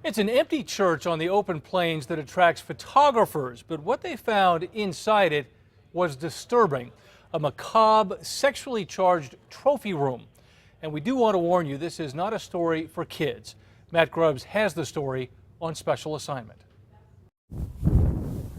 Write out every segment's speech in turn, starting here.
It's an empty church on the open plains that attracts photographers, but what they found inside it was disturbing. A macabre, sexually charged trophy room. And we do want to warn you, this is not a story for kids. Matt Grubbs has the story on special assignment.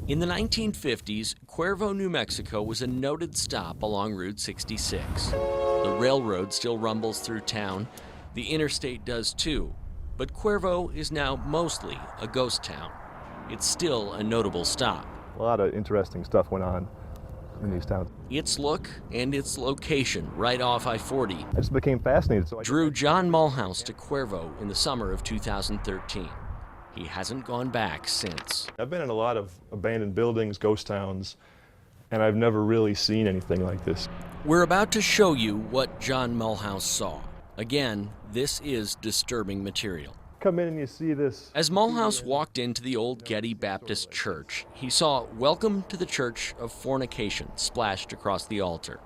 In the 1950s, Cuervo, New Mexico was a noted stop along Route 66. The railroad still rumbles through town. The interstate does too. But Cuervo is now mostly a ghost town. It's still a notable stop. A lot of interesting stuff went on in these towns. Its look and its location right off I-40 I just became fascinated. drew John Mulhouse to Cuervo in the summer of 2013. He hasn't gone back since. I've been in a lot of abandoned buildings, ghost towns, and I've never really seen anything like this. We're about to show you what John Mulhouse saw. Again, this is disturbing material. Come in and you see this. As Mulhouse walked into the old Getty Baptist Church, he saw "Welcome to the Church of Fornication" splashed across the altar.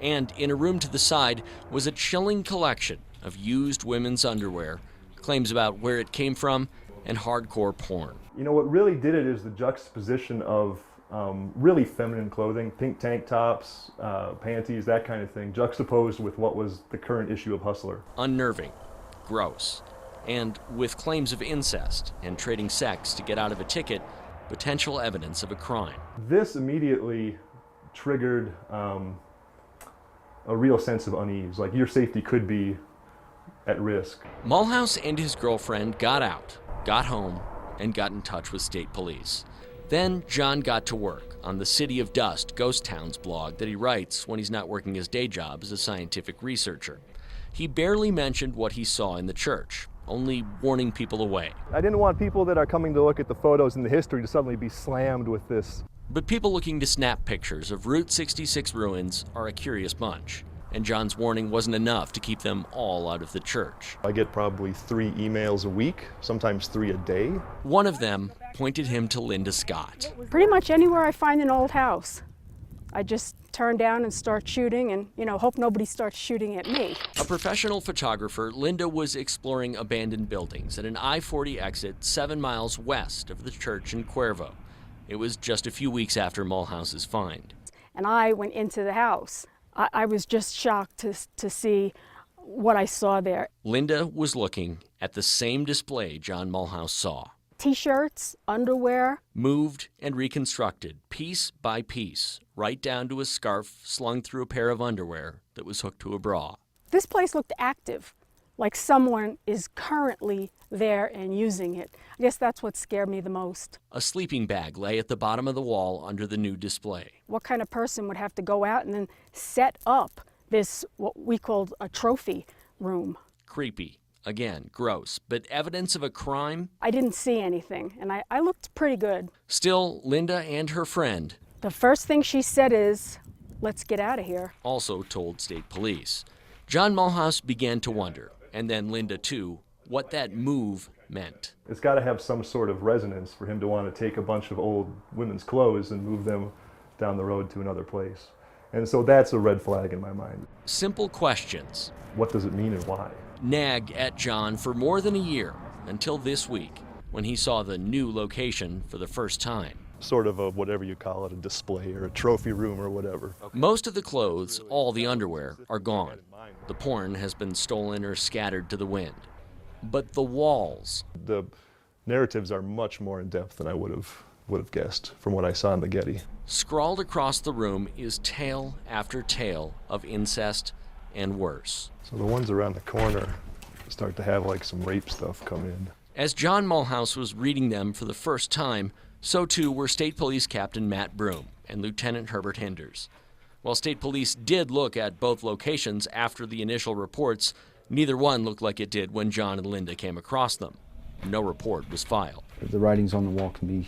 And in a room to the side was a chilling collection of used women's underwear, claims about where it came from, and hardcore porn. You know, what really did it is the juxtaposition of really feminine clothing, pink tank tops, panties, that kind of thing, juxtaposed with what was the current issue of Hustler. Unnerving, gross, and with claims of incest and trading sex to get out of a ticket, potential evidence of a crime. This immediately triggered a real sense of unease, like your safety could be at risk. Mulhouse and his girlfriend got out, got home, and got in touch with state police. Then John got to work on the City of Dust Ghost Towns blog that he writes when he's not working his day job as a scientific researcher. He barely mentioned what he saw in the church, only warning people away. I didn't want people that are coming to look at the photos and the history to suddenly be slammed with this. But people looking to snap pictures of Route 66 ruins are a curious bunch, and John's warning wasn't enough to keep them all out of the church. I get probably 3 emails a week, sometimes 3 a day. One of them pointed him to Linda Scott. Pretty much anywhere I find an old house, I just turn down and start shooting and, hope nobody starts shooting at me. A professional photographer, Linda was exploring abandoned buildings at an I-40 exit 7 miles west of the church in Cuervo. It was just a few weeks after Mulhouse's find. And I went into the house. I was just shocked to see what I saw there. Linda was looking at the same display John Mulhouse saw. T-shirts, underwear. Moved and reconstructed, piece by piece, right down to a scarf slung through a pair of underwear that was hooked to a bra. This place looked active, like someone is currently there and using it. I guess that's what scared me the most. A sleeping bag lay at the bottom of the wall under the new display. What kind of person would have to go out and then set up this, what we called a trophy room? Creepy. Again, gross, but evidence of a crime? I didn't see anything, and I looked pretty good. Still, Linda and her friend, the first thing she said is, "Let's get out of here," also told state police. John Mulhouse began to wonder, and then Linda too, what that move meant. It's got to have some sort of resonance for him to want to take a bunch of old women's clothes and move them down the road to another place. And so that's a red flag in my mind. Simple questions. What does it mean and why? Nagged at John for more than a year, until this week, when he saw the new location for the first time. Sort of a, whatever you call it, a display or a trophy room or whatever. Most of the clothes, all the underwear, are gone. The porn has been stolen or scattered to the wind. But the walls. The narratives are much more in depth than I would have guessed from what I saw in the Getty. Scrawled across the room is tale after tale of incest and worse. So the ones around the corner start to have like some rape stuff come in. As John Mulhouse was reading them for the first time, so too were State Police Captain Matt Broom and Lieutenant Herbert Hinders. While State Police did look at both locations after the initial reports, neither one looked like it did when John and Linda came across them. No report was filed. The writings on the wall can be,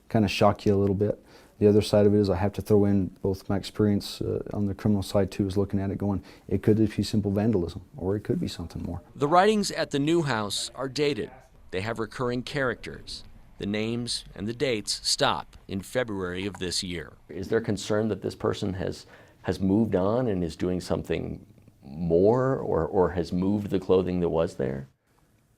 kind of shock you a little bit. The other side of it is I have to throw in both my experience on the criminal side too, is looking at it going, it could just be simple vandalism, or it could be something more. The writings at the new house are dated. They have recurring characters. The names and the dates stop in February of this year. Is there concern that this person has moved on and is doing something more, or has moved the clothing that was there?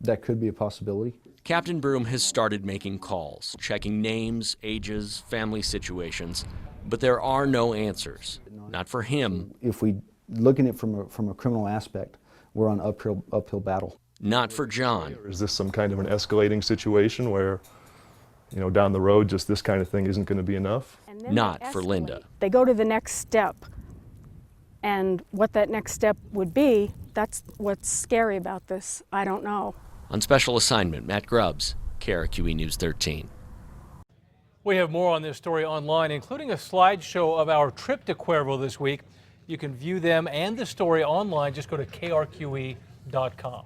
That could be a possibility. Captain Broom has started making calls, checking names, ages, family situations, but there are no answers. Not for him. If we looking at it from a criminal aspect, we're on uphill battle. Not for John. Or is this some kind of an escalating situation where, you know, down the road just this kind of thing isn't going to be enough? And then Not they for escalate. Linda. They go to the next step. And what that next step would be, that's what's scary about this. I don't know. On special assignment, Matt Grubbs, KRQE News 13. We have more on this story online, including a slideshow of our trip to Cuervo this week. You can view them and the story online. Just go to krqe.com.